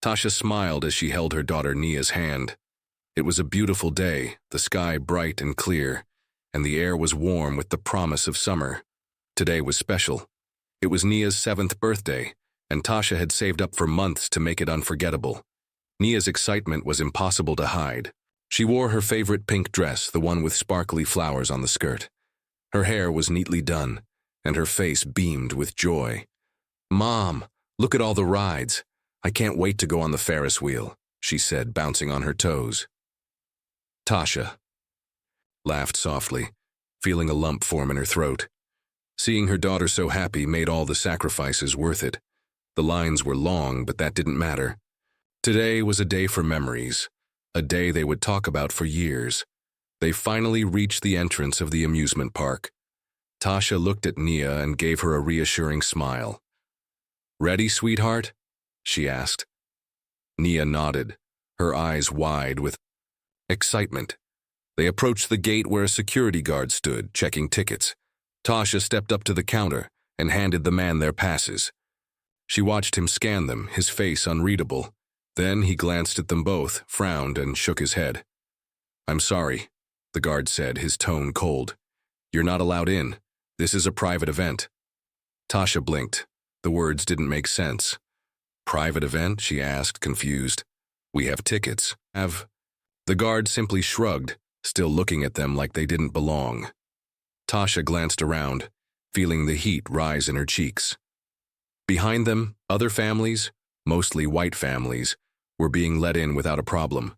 Tasha smiled as she held her daughter Nia's hand. It was a beautiful day, the sky bright and clear, and the air was warm with the promise of summer. Today was special. It was Nia's 7th birthday, and Tasha had saved up for months to make it unforgettable. Nia's excitement was impossible to hide. She wore her favorite pink dress, the one with sparkly flowers on the skirt. Her hair was neatly done, and her face beamed with joy. "Mom, look at all the rides. I can't wait to go on the Ferris wheel," she said, bouncing on her toes. Tasha laughed softly, feeling a lump form in her throat. Seeing her daughter so happy made all the sacrifices worth it. The lines were long, but that didn't matter. Today was a day for memories, a day they would talk about for years. They finally reached the entrance of the amusement park. Tasha looked at Nia and gave her a reassuring smile. "Ready, sweetheart?" she asked. Nia nodded, her eyes wide with excitement. They approached the gate where a security guard stood, checking tickets. Tasha stepped up to the counter and handed the man their passes. She watched him scan them, his face unreadable. Then he glanced at them both, frowned, and shook his head. "I'm sorry," the guard said, his tone cold. "You're not allowed in. This is a private event." Tasha blinked. The words didn't make sense. "Private event?" she asked, confused. "We have tickets." The guard simply shrugged, still looking at them like they didn't belong. Tasha glanced around, feeling the heat rise in her cheeks. Behind them, other families, mostly white families, were being let in without a problem.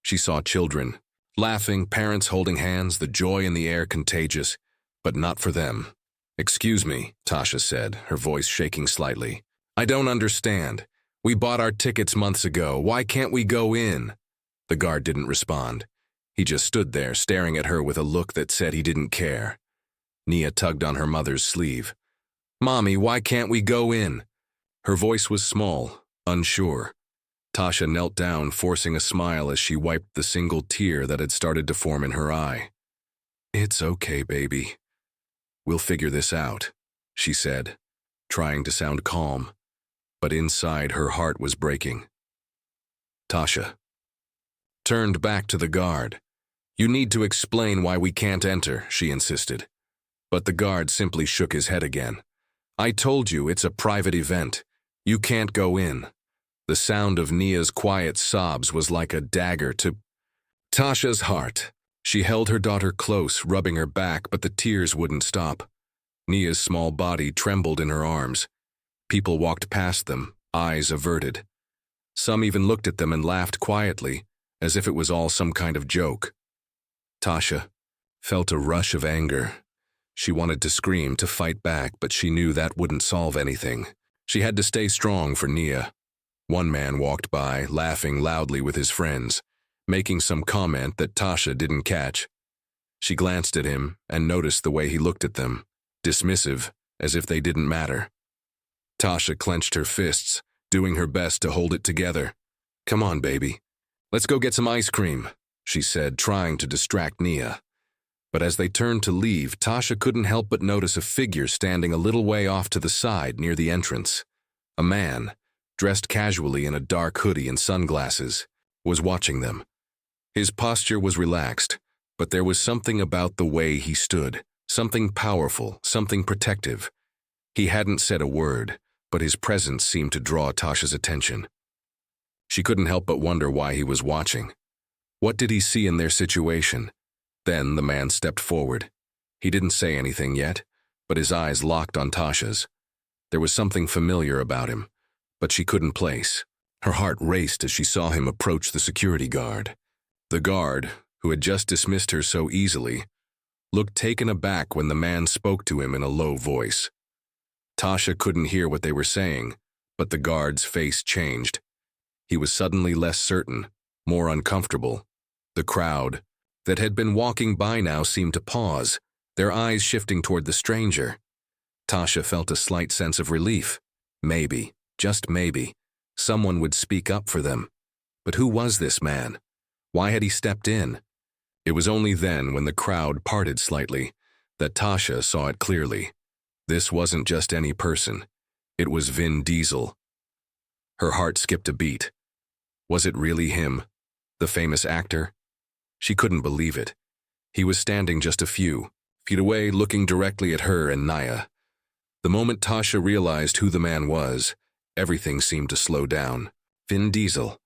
She saw children, laughing, parents holding hands, the joy in the air contagious, but not for them. "Excuse me," Tasha said, her voice shaking slightly. "I don't understand. We bought our tickets months ago. Why can't we go in?" The guard didn't respond. He just stood there, staring at her with a look that said he didn't care. Nia tugged on her mother's sleeve. "Mommy, why can't we go in?" Her voice was small, unsure. Tasha knelt down, forcing a smile as she wiped the single tear that had started to form in her eye. "It's okay, baby. We'll figure this out," she said, trying to sound calm, but inside her heart was breaking. Tasha turned back to the guard. "You need to explain why we can't enter," she insisted. But the guard simply shook his head again. "I told you it's a private event. You can't go in." The sound of Nia's quiet sobs was like a dagger to Tasha's heart. She held her daughter close, rubbing her back, but the tears wouldn't stop. Nia's small body trembled in her arms. People walked past them, eyes averted. Some even looked at them and laughed quietly, as if it was all some kind of joke. Tasha felt a rush of anger. She wanted to scream, to fight back, but she knew that wouldn't solve anything. She had to stay strong for Nia. One man walked by, laughing loudly with his friends, making some comment that Tasha didn't catch. She glanced at him and noticed the way he looked at them, dismissive, as if they didn't matter. Tasha clenched her fists, doing her best to hold it together. "Come on, baby. Let's go get some ice cream," she said, trying to distract Nia. But as they turned to leave, Tasha couldn't help but notice a figure standing a little way off to the side near the entrance. A man, dressed casually in a dark hoodie and sunglasses, was watching them. His posture was relaxed, but there was something about the way he stood, something powerful, something protective. He hadn't said a word, but his presence seemed to draw Tasha's attention. She couldn't help but wonder why he was watching. What did he see in their situation? Then the man stepped forward. He didn't say anything yet, but his eyes locked on Tasha's. There was something familiar about him, but she couldn't place. Her heart raced as she saw him approach the security guard. The guard, who had just dismissed her so easily, looked taken aback when the man spoke to him in a low voice. Tasha couldn't hear what they were saying, but the guard's face changed. He was suddenly less certain, more uncomfortable. The crowd that had been walking by now seemed to pause, their eyes shifting toward the stranger. Tasha felt a slight sense of relief. Maybe, just maybe, someone would speak up for them. But who was this man? Why had he stepped in? It was only then, when the crowd parted slightly, that Tasha saw it clearly. This wasn't just any person. It was Vin Diesel. Her heart skipped a beat. Was it really him, the famous actor? She couldn't believe it. He was standing just a few feet away, looking directly at her and Naya. The moment Tasha realized who the man was, everything seemed to slow down. Vin Diesel.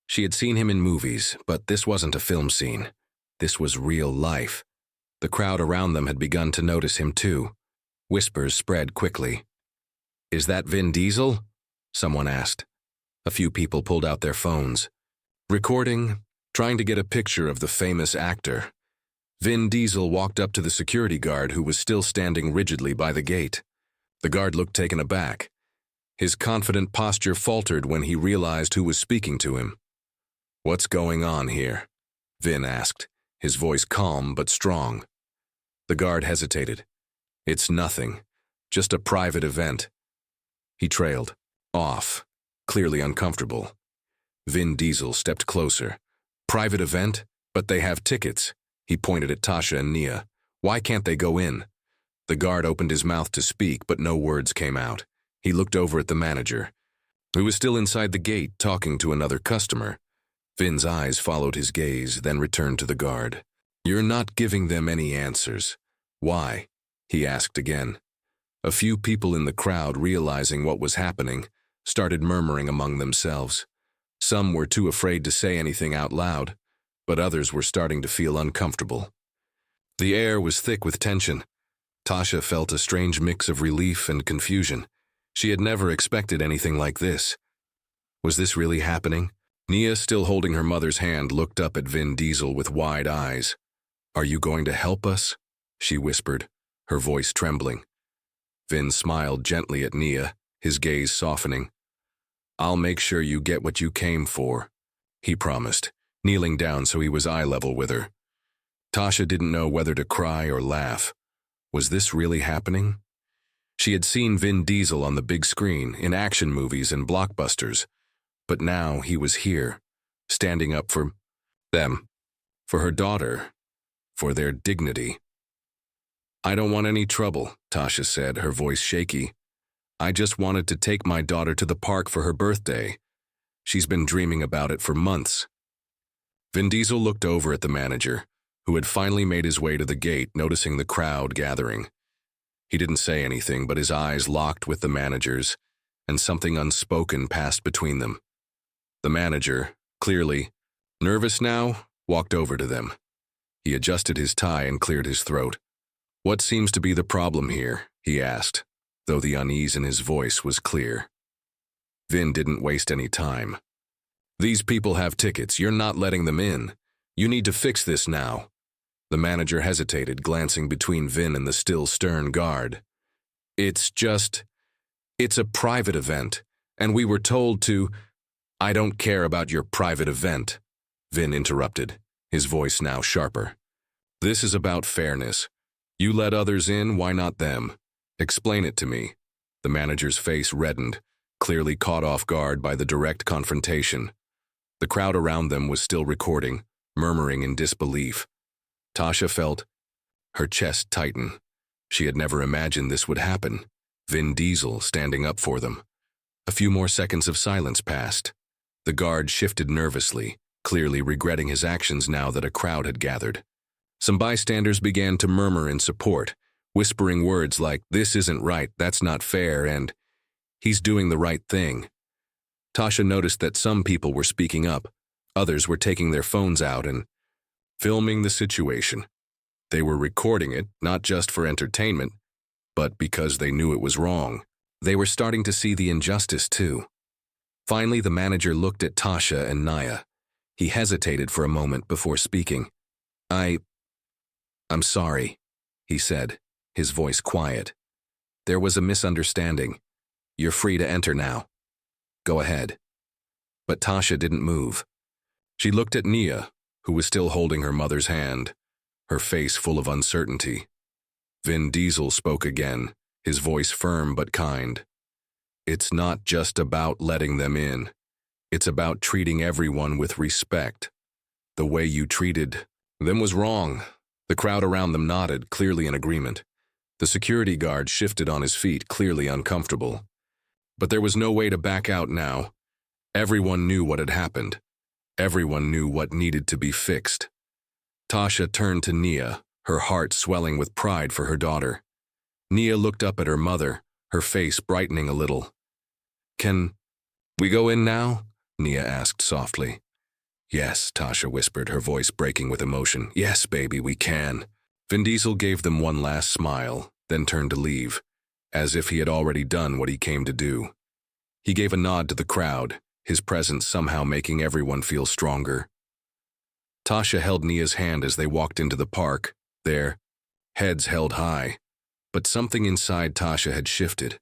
She had seen him in movies, but this wasn't a film scene. This was real life. The crowd around them had begun to notice him too. Whispers spread quickly. "Is that Vin Diesel?" someone asked. A few people pulled out their phones, recording, trying to get a picture of the famous actor. Vin Diesel walked up to the security guard who was still standing rigidly by the gate. The guard looked taken aback. His confident posture faltered when he realized who was speaking to him. "What's going on here?" Vin asked, his voice calm but strong. The guard hesitated. "It's nothing, just a private event." He trailed off, clearly uncomfortable. Vin Diesel stepped closer. "Private event? But they have tickets." He pointed at Tasha and Nia. "Why can't they go in?" The guard opened his mouth to speak, but no words came out. He looked over at the manager, who was still inside the gate talking to another customer. Vin's eyes followed his gaze, then returned to the guard. "You're not giving them any answers. Why?" he asked again. A few people in the crowd, realizing what was happening, started murmuring among themselves. Some were too afraid to say anything out loud, but others were starting to feel uncomfortable. The air was thick with tension. Tasha felt a strange mix of relief and confusion. She had never expected anything like this. Was this really happening? Nia, still holding her mother's hand, looked up at Vin Diesel with wide eyes. "Are you going to help us?" she whispered, her voice trembling. Vin smiled gently at Nia, his gaze softening. "I'll make sure you get what you came for," he promised, kneeling down so he was eye level with her. Tasha didn't know whether to cry or laugh. Was this really happening? She had seen Vin Diesel on the big screen, in action movies and blockbusters, but now he was here, standing up for them, for her daughter, for their dignity. "I don't want any trouble," Tasha said, her voice shaky. "I just wanted to take my daughter to the park for her birthday. She's been dreaming about it for months." Vin Diesel looked over at the manager, who had finally made his way to the gate, noticing the crowd gathering. He didn't say anything, but his eyes locked with the manager's, and something unspoken passed between them. The manager, clearly nervous now, walked over to them. He adjusted his tie and cleared his throat. "What seems to be the problem here?" he asked, though the unease in his voice was clear. Vin didn't waste any time. "These people have tickets. You're not letting them in. You need to fix this now." The manager hesitated, glancing between Vin and the still stern guard. It's a private event, and we were told to—" "I don't care about your private event," Vin interrupted, his voice now sharper. "This is about fairness. You let others in, why not them? Explain it to me." The manager's face reddened, clearly caught off guard by the direct confrontation. The crowd around them was still recording, murmuring in disbelief. Tasha felt her chest tighten. She had never imagined this would happen. Vin Diesel standing up for them. A few more seconds of silence passed. The guard shifted nervously, clearly regretting his actions now that a crowd had gathered. Some bystanders began to murmur in support, whispering words like, "This isn't right, that's not fair," and "He's doing the right thing." Tasha noticed that some people were speaking up. Others were taking their phones out and filming the situation. They were recording it, not just for entertainment, but because they knew it was wrong. They were starting to see the injustice too. Finally, the manager looked at Tasha and Naya. He hesitated for a moment before speaking. I'm sorry," he said, his voice quiet. "There was a misunderstanding. You're free to enter now. Go ahead." But Tasha didn't move. She looked at Nia, who was still holding her mother's hand, her face full of uncertainty. Vin Diesel spoke again, his voice firm but kind. "It's not just about letting them in. It's about treating everyone with respect. The way you treated them was wrong." The crowd around them nodded, clearly in agreement. The security guard shifted on his feet, clearly uncomfortable. But there was no way to back out now. Everyone knew what had happened. Everyone knew what needed to be fixed. Tasha turned to Nia, her heart swelling with pride for her daughter. Nia looked up at her mother, her face brightening a little. "Can we go in now?" Nia asked softly. "Yes," Tasha whispered, her voice breaking with emotion. "Yes, baby, we can." Vin Diesel gave them one last smile, then turned to leave, as if he had already done what he came to do. He gave a nod to the crowd, his presence somehow making everyone feel stronger. Tasha held Nia's hand as they walked into the park, their heads held high. But something inside Tasha had shifted.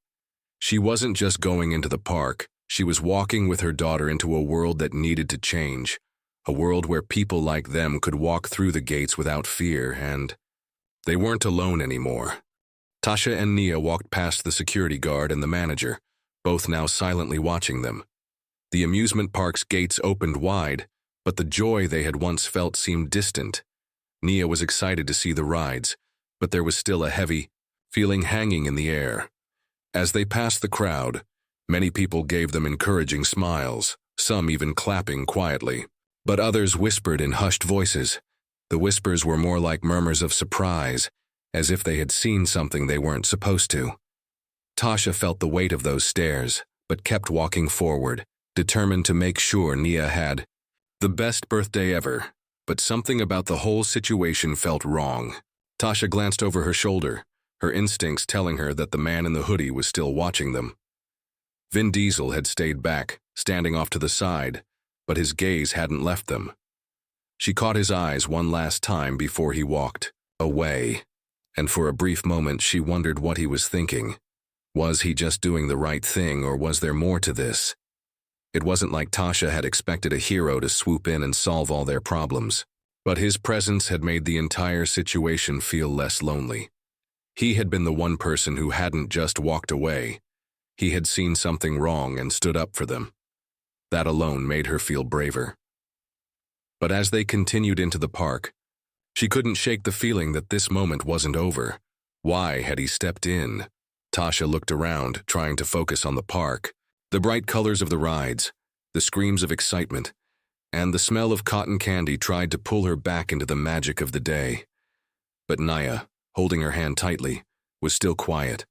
She wasn't just going into the park, she was walking with her daughter into a world that needed to change, a world where people like them could walk through the gates without fear, and they weren't alone anymore. Tasha and Nia walked past the security guard and the manager, both now silently watching them. The amusement park's gates opened wide, but the joy they had once felt seemed distant. Nia was excited to see the rides, but there was still a heavy feeling hanging in the air. As they passed the crowd, many people gave them encouraging smiles, some even clapping quietly, but others whispered in hushed voices. The whispers were more like murmurs of surprise, as if they had seen something they weren't supposed to. Tasha felt the weight of those stares, but kept walking forward, determined to make sure Nia had the best birthday ever. But something about the whole situation felt wrong. Tasha glanced over her shoulder, her instincts telling her that the man in the hoodie was still watching them. Vin Diesel had stayed back, standing off to the side, but his gaze hadn't left them. She caught his eyes one last time before he walked away, and for a brief moment she wondered what he was thinking. Was he just doing the right thing, or was there more to this? It wasn't like Tasha had expected a hero to swoop in and solve all their problems, but his presence had made the entire situation feel less lonely. He had been the one person who hadn't just walked away. He had seen something wrong and stood up for them. That alone made her feel braver. But as they continued into the park, she couldn't shake the feeling that this moment wasn't over. Why had he stepped in? Tasha looked around, trying to focus on the park. The bright colors of the rides, the screams of excitement, and the smell of cotton candy tried to pull her back into the magic of the day. But Nia, holding her hand tightly, was still quiet.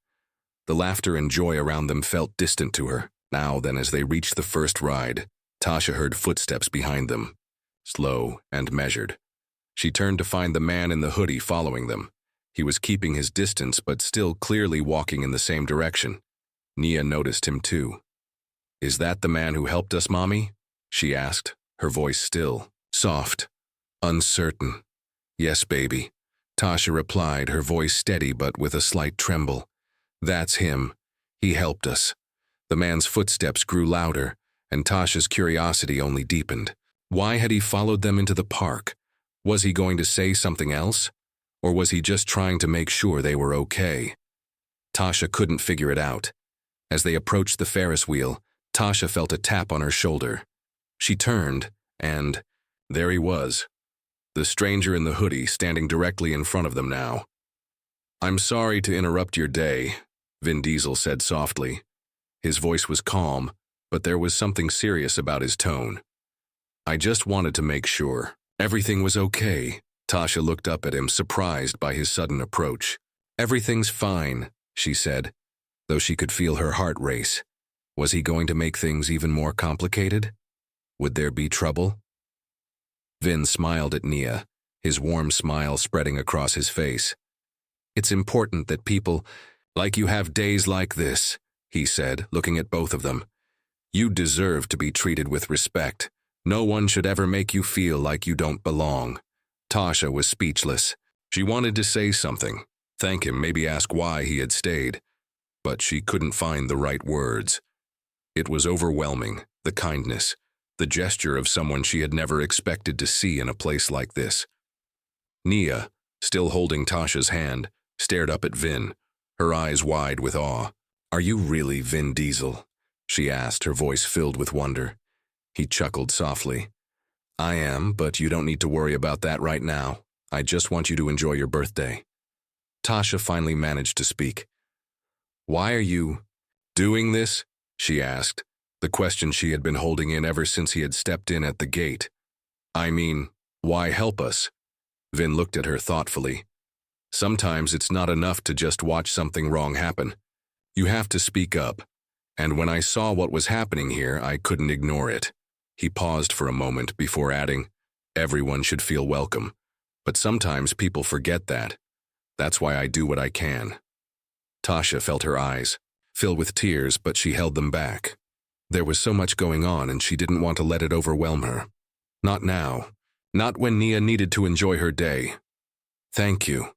The laughter and joy around them felt distant to her. Now then, as they reached the first ride, Tasha heard footsteps behind them, slow and measured. She turned to find the man in the hoodie following them. He was keeping his distance but still clearly walking in the same direction. Nia noticed him too. "Is that the man who helped us, Mommy?" she asked, her voice still, soft, uncertain. "Yes, baby," Tasha replied, her voice steady but with a slight tremble. "That's him. He helped us." The man's footsteps grew louder, and Tasha's curiosity only deepened. Why had he followed them into the park? Was he going to say something else? Or was he just trying to make sure they were okay? Tasha couldn't figure it out. As they approached the Ferris wheel, Tasha felt a tap on her shoulder. She turned, and there he was, the stranger in the hoodie standing directly in front of them now. "I'm sorry to interrupt your day," Vin Diesel said softly. His voice was calm, but there was something serious about his tone. "I just wanted to make sure everything was okay." Tasha looked up at him, surprised by his sudden approach. "Everything's fine," she said, though she could feel her heart race. Was he going to make things even more complicated? Would there be trouble? Vin smiled at Nia, his warm smile spreading across his face. "It's important that people like you have days like this," he said, looking at both of them. "You deserve to be treated with respect. No one should ever make you feel like you don't belong." Tasha was speechless. She wanted to say something, thank him, maybe ask why he had stayed, but she couldn't find the right words. It was overwhelming, the kindness, the gesture of someone she had never expected to see in a place like this. Nia, still holding Tasha's hand, stared up at Vin, her eyes wide with awe. "Are you really Vin Diesel?" she asked, her voice filled with wonder. He chuckled softly. "I am, but you don't need to worry about that right now. I just want you to enjoy your birthday." Tasha finally managed to speak. "Why are you doing this?" she asked, the question she had been holding in ever since he had stepped in at the gate. I mean, why help us? Vin looked at her thoughtfully. Sometimes it's not enough to just watch something wrong happen. You have to speak up. And when I saw what was happening here, I couldn't ignore it. He paused for a moment before adding, everyone should feel welcome. But sometimes people forget that. That's why I do what I can. Tasha felt her eyes fill with tears, but she held them back. There was so much going on, and she didn't want to let it overwhelm her. Not now. Not when Nia needed to enjoy her day. Thank you,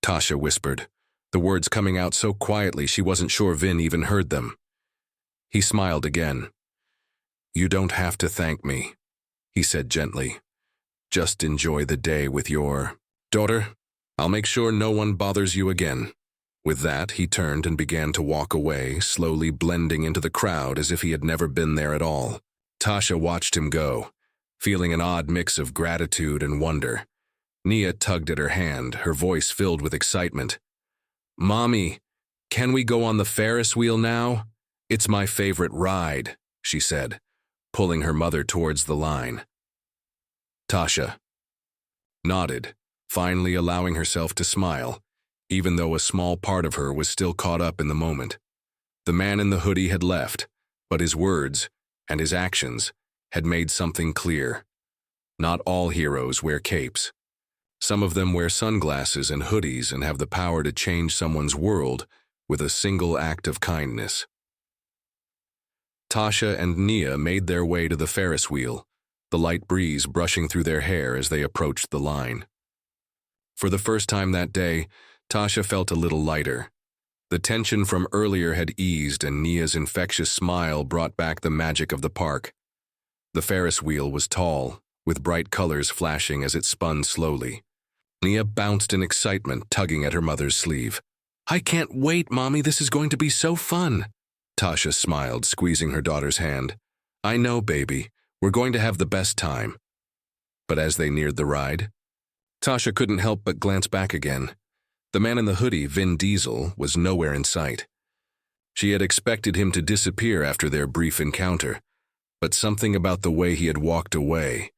Tasha whispered, the words coming out so quietly she wasn't sure Vin even heard them. He smiled again. You don't have to thank me, he said gently. Just enjoy the day with your daughter. I'll make sure no one bothers you again. With that, he turned and began to walk away, slowly blending into the crowd as if he had never been there at all. Tasha watched him go, feeling an odd mix of gratitude and wonder. Nia tugged at her hand, her voice filled with excitement. Mommy, can we go on the Ferris wheel now? It's my favorite ride, she said, pulling her mother towards the line. Tasha nodded, finally allowing herself to smile, even though a small part of her was still caught up in the moment. The man in the hoodie had left, but his words and his actions had made something clear. Not all heroes wear capes. Some of them wear sunglasses and hoodies and have the power to change someone's world with a single act of kindness. Tasha and Nia made their way to the Ferris wheel, the light breeze brushing through their hair as they approached the line. For the first time that day, Tasha felt a little lighter. The tension from earlier had eased, and Nia's infectious smile brought back the magic of the park. The Ferris wheel was tall, with bright colors flashing as it spun slowly. Nia bounced in excitement, tugging at her mother's sleeve. I can't wait, Mommy, this is going to be so fun. Tasha smiled, squeezing her daughter's hand. I know, baby, we're going to have the best time. But as they neared the ride, Tasha couldn't help but glance back again. The man in the hoodie, Vin Diesel, was nowhere in sight. She had expected him to disappear after their brief encounter, but something about the way he had walked away,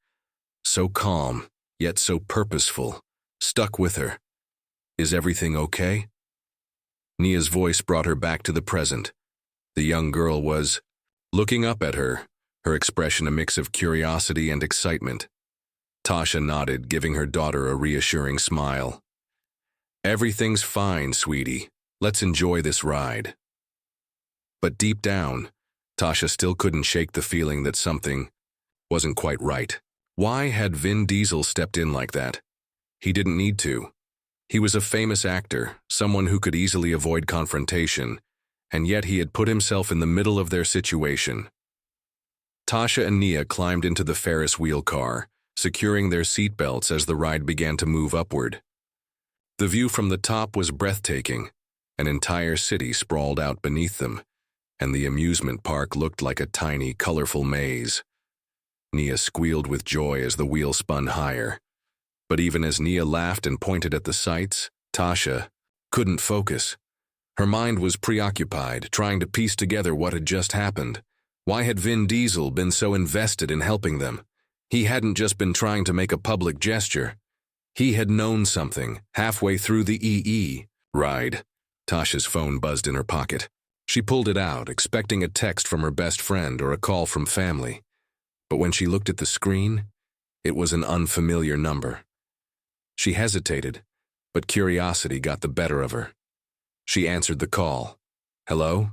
so calm, yet so purposeful, stuck with her. Is everything okay? Nia's voice brought her back to the present. The young girl was looking up at her, her expression a mix of curiosity and excitement. Tasha nodded, giving her daughter a reassuring smile. Everything's fine, sweetie. Let's enjoy this ride. But deep down, Tasha still couldn't shake the feeling that something wasn't quite right. Why had Vin Diesel stepped in like that? He didn't need to. He was a famous actor, someone who could easily avoid confrontation, and yet he had put himself in the middle of their situation. Tasha and Nia climbed into the Ferris wheel car, securing their seatbelts as the ride began to move upward. The view from the top was breathtaking. An entire city sprawled out beneath them, and the amusement park looked like a tiny, colorful maze. Nia squealed with joy as the wheel spun higher. But even as Nia laughed and pointed at the sights, Tasha couldn't focus. Her mind was preoccupied, trying to piece together what had just happened. Why had Vin Diesel been so invested in helping them? He hadn't just been trying to make a public gesture. He had known something halfway through the EE ride. Tasha's phone buzzed in her pocket. She pulled it out, expecting a text from her best friend or a call from family. But when she looked at the screen, it was an unfamiliar number. She hesitated, but curiosity got the better of her. She answered the call. Hello?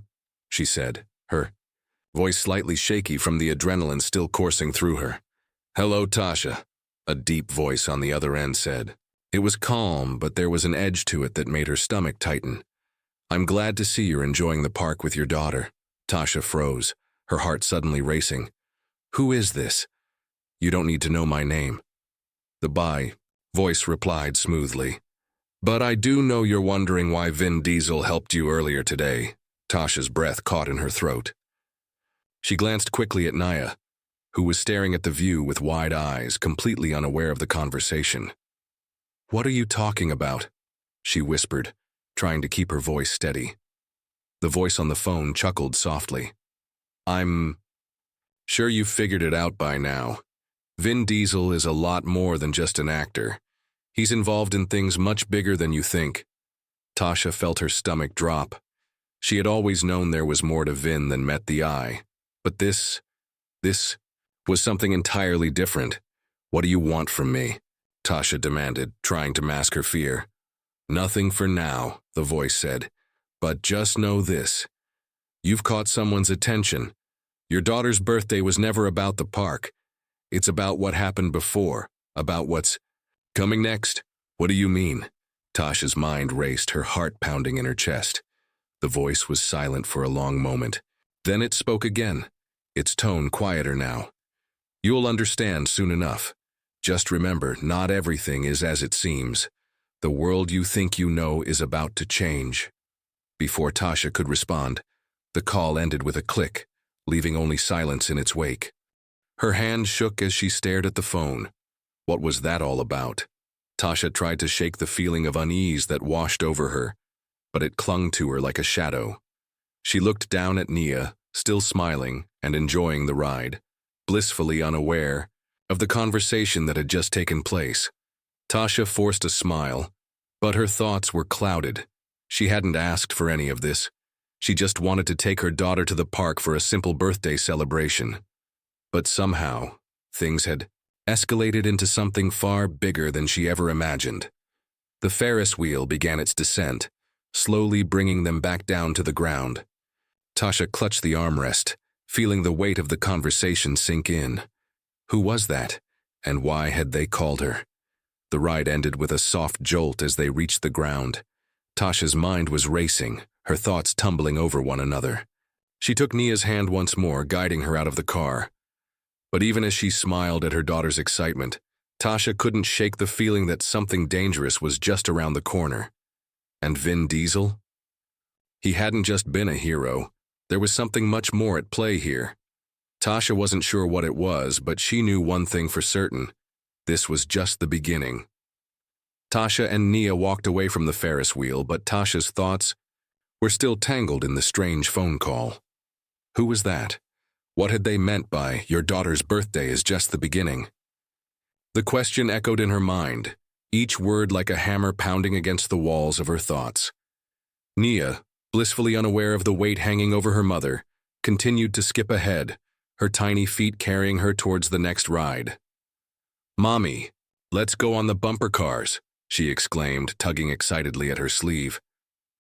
She said, her voice slightly shaky from the adrenaline still coursing through her. Hello, Tasha, a deep voice on the other end said. It was calm, but there was an edge to it that made her stomach tighten. I'm glad to see you're enjoying the park with your daughter. Tasha froze, her heart suddenly racing. Who is this? You don't need to know my name. The voice replied smoothly. But I do know you're wondering why Vin Diesel helped you earlier today. Tasha's breath caught in her throat. She glanced quickly at Nia, who was staring at the view with wide eyes, completely unaware of the conversation. What are you talking about? She whispered, trying to keep her voice steady. The voice on the phone chuckled softly. I'm Sure you've figured it out by now. Vin Diesel is a lot more than just an actor. He's involved in things much bigger than you think. Tasha felt her stomach drop. She had always known there was more to Vin than met the eye. But this was something entirely different. What do you want from me? Tasha demanded, trying to mask her fear. Nothing for now, the voice said. But just know this. You've caught someone's attention. Your daughter's birthday was never about the park. It's about what happened before, about what's coming next. What do you mean? Tasha's mind raced, her heart pounding in her chest. The voice was silent for a long moment. Then it spoke again, its tone quieter now. You'll understand soon enough. Just remember, not everything is as it seems. The world you think you know is about to change. Before Tasha could respond, the call ended with a click, leaving only silence in its wake. Her hand shook as she stared at the phone. What was that all about? Tasha tried to shake the feeling of unease that washed over her, but it clung to her like a shadow. She looked down at Nia, still smiling and enjoying the ride, blissfully unaware of the conversation that had just taken place. Tasha forced a smile, but her thoughts were clouded. She hadn't asked for any of this. She just wanted to take her daughter to the park for a simple birthday celebration. But somehow, things had escalated into something far bigger than she ever imagined. The Ferris wheel began its descent, slowly bringing them back down to the ground. Tasha clutched the armrest, feeling the weight of the conversation sink in. Who was that, and why had they called her? The ride ended with a soft jolt as they reached the ground. Tasha's mind was racing, her thoughts tumbling over one another. She took Nia's hand once more, guiding her out of the car. But even as she smiled at her daughter's excitement, Tasha couldn't shake the feeling that something dangerous was just around the corner. And Vin Diesel? He hadn't just been a hero. There was something much more at play here. Tasha wasn't sure what it was, but she knew one thing for certain. This was just the beginning. Tasha and Nia walked away from the Ferris wheel, but Tasha's thoughts were still tangled in the strange phone call. Who was that? What had they meant by, "Your daughter's birthday is just the beginning"? The question echoed in her mind, each word like a hammer pounding against the walls of her thoughts. Nia, blissfully unaware of the weight hanging over her mother, continued to skip ahead, her tiny feet carrying her towards the next ride. "Mommy, let's go on the bumper cars," she exclaimed, tugging excitedly at her sleeve.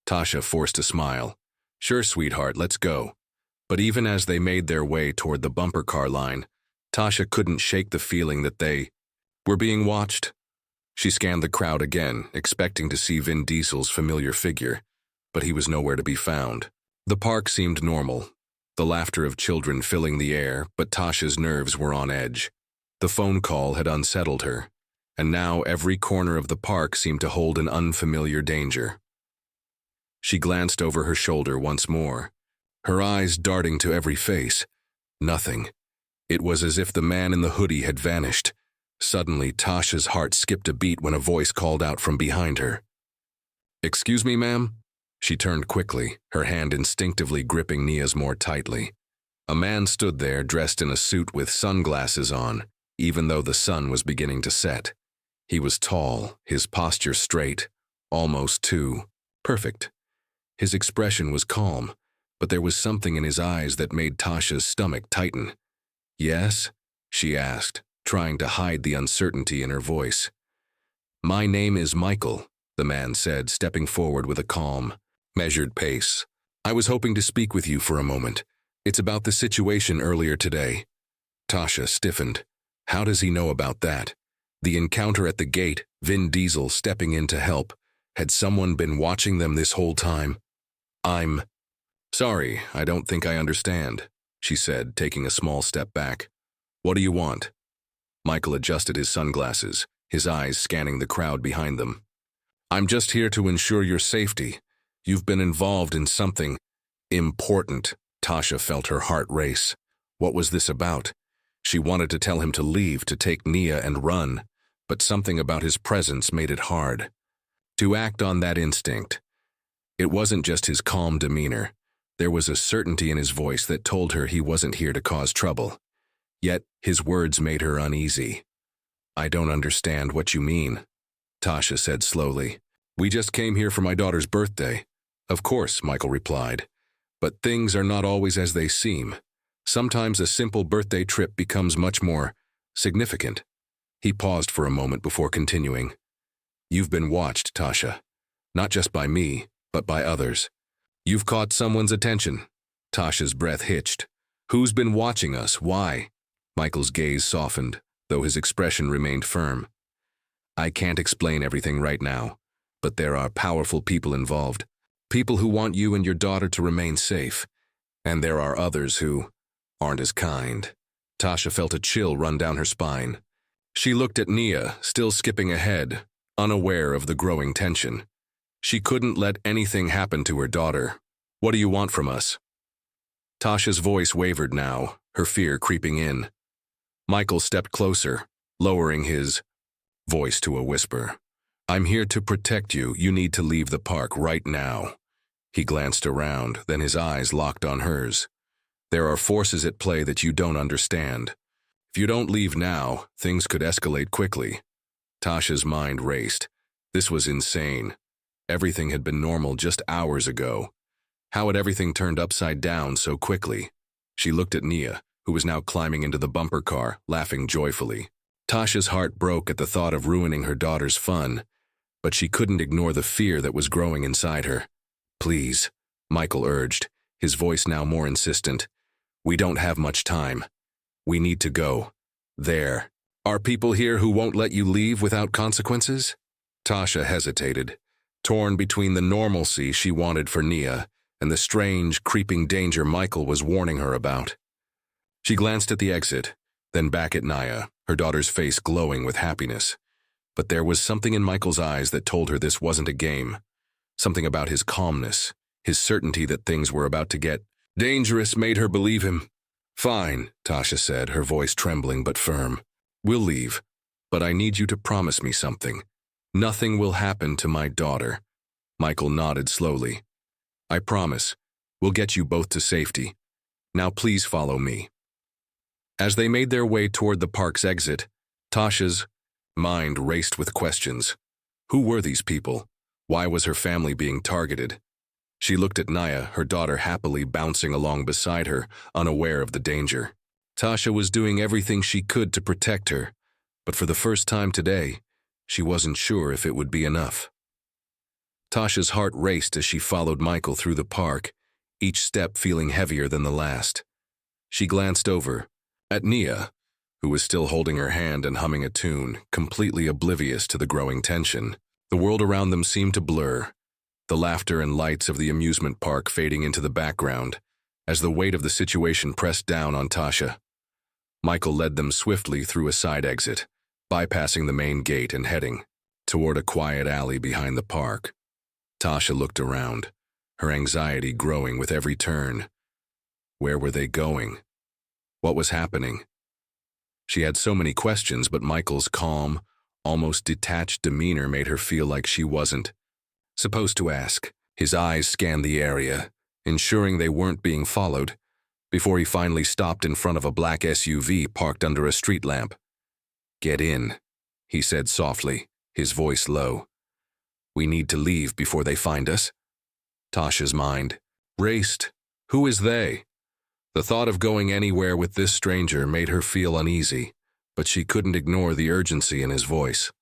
Tasha forced a smile. "Sure, sweetheart, let's go." But even as they made their way toward the bumper car line, Tasha couldn't shake the feeling that they were being watched. She scanned the crowd again, expecting to see Vin Diesel's familiar figure, but he was nowhere to be found. The park seemed normal, the laughter of children filling the air, but Tasha's nerves were on edge. The phone call had unsettled her, and now every corner of the park seemed to hold an unfamiliar danger. She glanced over her shoulder once more, her eyes darting to every face. Nothing. It was as if the man in the hoodie had vanished. Suddenly, Tasha's heart skipped a beat when a voice called out from behind her. "Excuse me, ma'am?" She turned quickly, her hand instinctively gripping Nia's more tightly. A man stood there, dressed in a suit with sunglasses on, even though the sun was beginning to set. He was tall, his posture straight, almost too perfect. His expression was calm, but there was something in his eyes that made Tasha's stomach tighten. "Yes?" she asked, trying to hide the uncertainty in her voice. "My name is Michael," the man said, stepping forward with a calm, measured pace. "I was hoping to speak with you for a moment. It's about the situation earlier today." Tasha stiffened. How does he know about that? The encounter at the gate, Vin Diesel stepping in to help. Had someone been watching them this whole time? "I'm sorry, I don't think I understand," she said, taking a small step back. "What do you want?" Michael adjusted his sunglasses, his eyes scanning the crowd behind them. "I'm just here to ensure your safety. You've been involved in something important." Tasha felt her heart race. What was this about? She wanted to tell him to leave, to take Nia and run, but something about his presence made it hard to act on that instinct. It wasn't just his calm demeanor. There was a certainty in his voice that told her he wasn't here to cause trouble. Yet his words made her uneasy. "I don't understand what you mean," Tasha said slowly. "We just came here for my daughter's birthday." "Of course," Michael replied. "But things are not always as they seem. Sometimes a simple birthday trip becomes much more significant." He paused for a moment before continuing. "You've been watched, Tasha. Not just by me, but by others. You've caught someone's attention." Tasha's breath hitched. "Who's been watching us? Why?" Michael's gaze softened, though his expression remained firm. "I can't explain everything right now, but there are powerful people involved. People who want you and your daughter to remain safe. And there are others who aren't as kind." Tasha felt a chill run down her spine. She looked at Nia, still skipping ahead, unaware of the growing tension. She couldn't let anything happen to her daughter. "What do you want from us?" Tasha's voice wavered now, her fear creeping in. Michael stepped closer, lowering his voice to a whisper. "I'm here to protect you. You need to leave the park right now." He glanced around, then his eyes locked on hers. "There are forces at play that you don't understand. If you don't leave now, things could escalate quickly." Tasha's mind raced. This was insane. Everything had been normal just hours ago. How had everything turned upside down so quickly? She looked at Nia, who was now climbing into the bumper car, laughing joyfully. Tasha's heart broke at the thought of ruining her daughter's fun, but she couldn't ignore the fear that was growing inside her. "Please," Michael urged, his voice now more insistent. "We don't have much time. We need to go. There. Are people here who won't let you leave without consequences?" Tasha hesitated, torn between the normalcy she wanted for Nia and the strange, creeping danger Michael was warning her about. She glanced at the exit, then back at Nia, her daughter's face glowing with happiness. But there was something in Michael's eyes that told her this wasn't a game. Something about his calmness, his certainty that things were about to get dangerous made her believe him. "Fine," Tasha said, her voice trembling but firm. "We'll leave, but I need you to promise me something. Nothing will happen to my daughter." Michael nodded slowly. "I promise. We'll get you both to safety. Now please follow me." As they made their way toward the park's exit, Tasha's mind raced with questions. Who were these people? Why was her family being targeted? She looked at Nia, her daughter happily bouncing along beside her, unaware of the danger. Tasha was doing everything she could to protect her, but for the first time today, she wasn't sure if it would be enough. Tasha's heart raced as she followed Michael through the park, each step feeling heavier than the last. She glanced over at Nia, who was still holding her hand and humming a tune, completely oblivious to the growing tension. The world around them seemed to blur, the laughter and lights of the amusement park fading into the background, as the weight of the situation pressed down on Tasha. Michael led them swiftly through a side exit, bypassing the main gate and heading toward a quiet alley behind the park. Tasha looked around, her anxiety growing with every turn. Where were they going? What was happening? She had so many questions, but Michael's calm, almost detached demeanor made her feel like she wasn't supposed to ask. His eyes scanned the area, ensuring they weren't being followed, before he finally stopped in front of a black SUV parked under a street lamp. "Get in," he said softly, his voice low. "We need to leave before they find us." Tasha's mind raced. Who is they? The thought of going anywhere with this stranger made her feel uneasy, but she couldn't ignore the urgency in his voice.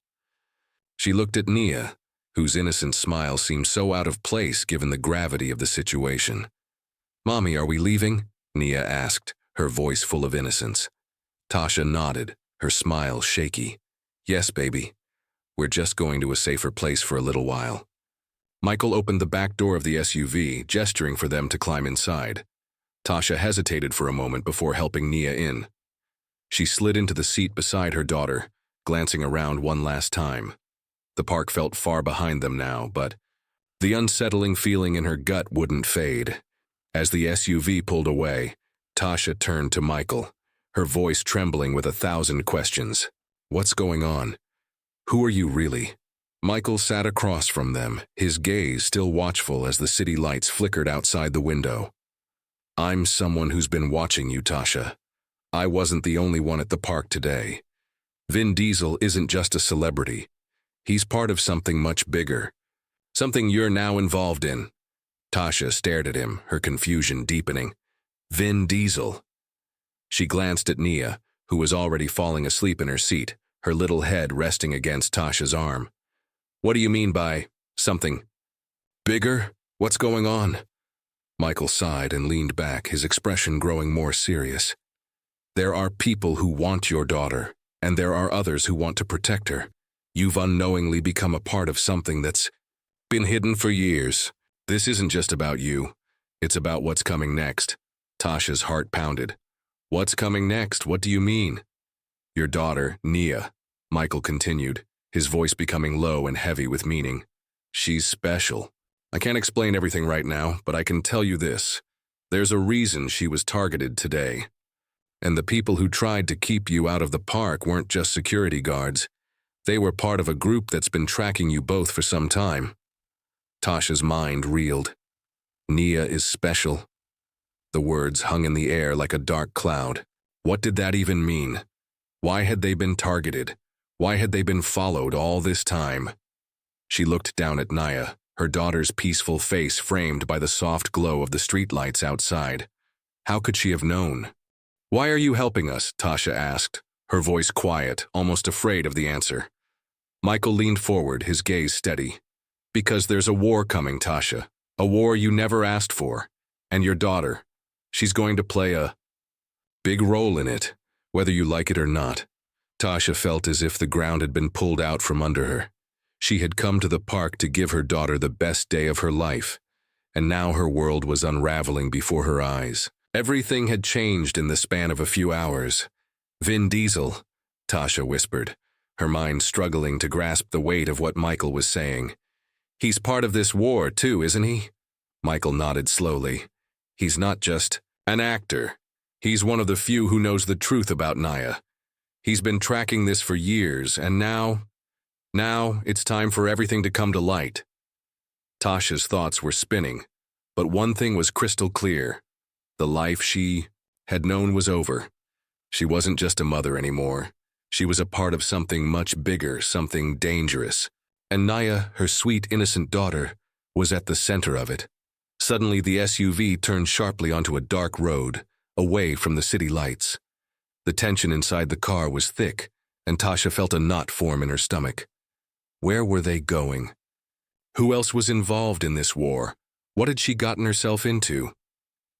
She looked at Nia, whose innocent smile seemed so out of place given the gravity of the situation. "Mommy, are we leaving?" Nia asked, her voice full of innocence. Tasha nodded, her smile shaky. "Yes, baby. We're just going to a safer place for a little while." Michael opened the back door of the SUV, gesturing for them to climb inside. Tasha hesitated for a moment before helping Nia in. She slid into the seat beside her daughter, glancing around one last time. The park felt far behind them now, but the unsettling feeling in her gut wouldn't fade. As the SUV pulled away, Tasha turned to Michael, her voice trembling with 1,000 questions. "What's going on? Who are you really?" Michael sat across from them, his gaze still watchful as the city lights flickered outside the window. "I'm someone who's been watching you, Tasha. I wasn't the only one at the park today. Vin Diesel isn't just a celebrity. He's part of something much bigger. Something you're now involved in. Tasha stared at him, her confusion deepening. Vin Diesel. She glanced at Nia, who was already falling asleep in her seat, her little head resting against Tasha's arm. What do you mean by something bigger? What's going on? Michael sighed and leaned back, his expression growing more serious. There are people who want your daughter, and there are others who want to protect her. You've unknowingly become a part of something that's been hidden for years. This isn't just about you. It's about what's coming next. Tasha's heart pounded. What's coming next? What do you mean? Your daughter, Nia, Michael continued, his voice becoming low and heavy with meaning. She's special. I can't explain everything right now, but I can tell you this. There's a reason she was targeted today. And the people who tried to keep you out of the park weren't just security guards. They were part of a group that's been tracking you both for some time. Tasha's mind reeled. Nia is special. The words hung in the air like a dark cloud. What did that even mean? Why had they been targeted? Why had they been followed all this time? She looked down at Nia, her daughter's peaceful face framed by the soft glow of the streetlights outside. How could she have known? Why are you helping us? Tasha asked, her voice quiet, almost afraid of the answer. Michael leaned forward, his gaze steady. Because there's a war coming, Tasha. A war you never asked for. And your daughter. She's going to play a big role in it, whether you like it or not. Tasha felt as if the ground had been pulled out from under her. She had come to the park to give her daughter the best day of her life, and now her world was unraveling before her eyes. Everything had changed in the span of a few hours. Vin Diesel, Tasha whispered, her mind struggling to grasp the weight of what Michael was saying. He's part of this war too, isn't he? Michael nodded slowly. He's not just an actor. He's one of the few who knows the truth about Nia. He's been tracking this for years, and now it's time for everything to come to light. Tasha's thoughts were spinning, but one thing was crystal clear. The life she had known was over. She wasn't just a mother anymore. She was a part of something much bigger, something dangerous. And Nia, her sweet, innocent daughter, was at the center of it. Suddenly, the SUV turned sharply onto a dark road, away from the city lights. The tension inside the car was thick, and Tasha felt a knot form in her stomach. Where were they going? Who else was involved in this war? What had she gotten herself into?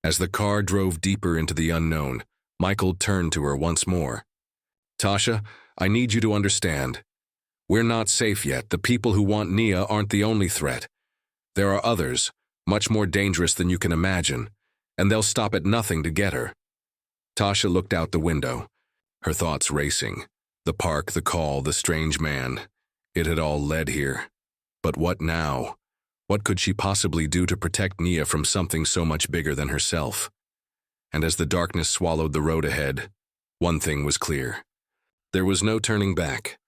As the car drove deeper into the unknown, Michael turned to her once more. Tasha, I need you to understand. We're not safe yet. The people who want Nia aren't the only threat. There are others, much more dangerous than you can imagine, and they'll stop at nothing to get her. Tasha looked out the window, her thoughts racing. The park, the call, the strange man. It had all led here. But what now? What could she possibly do to protect Nia from something so much bigger than herself? And as the darkness swallowed the road ahead, one thing was clear. There was no turning back.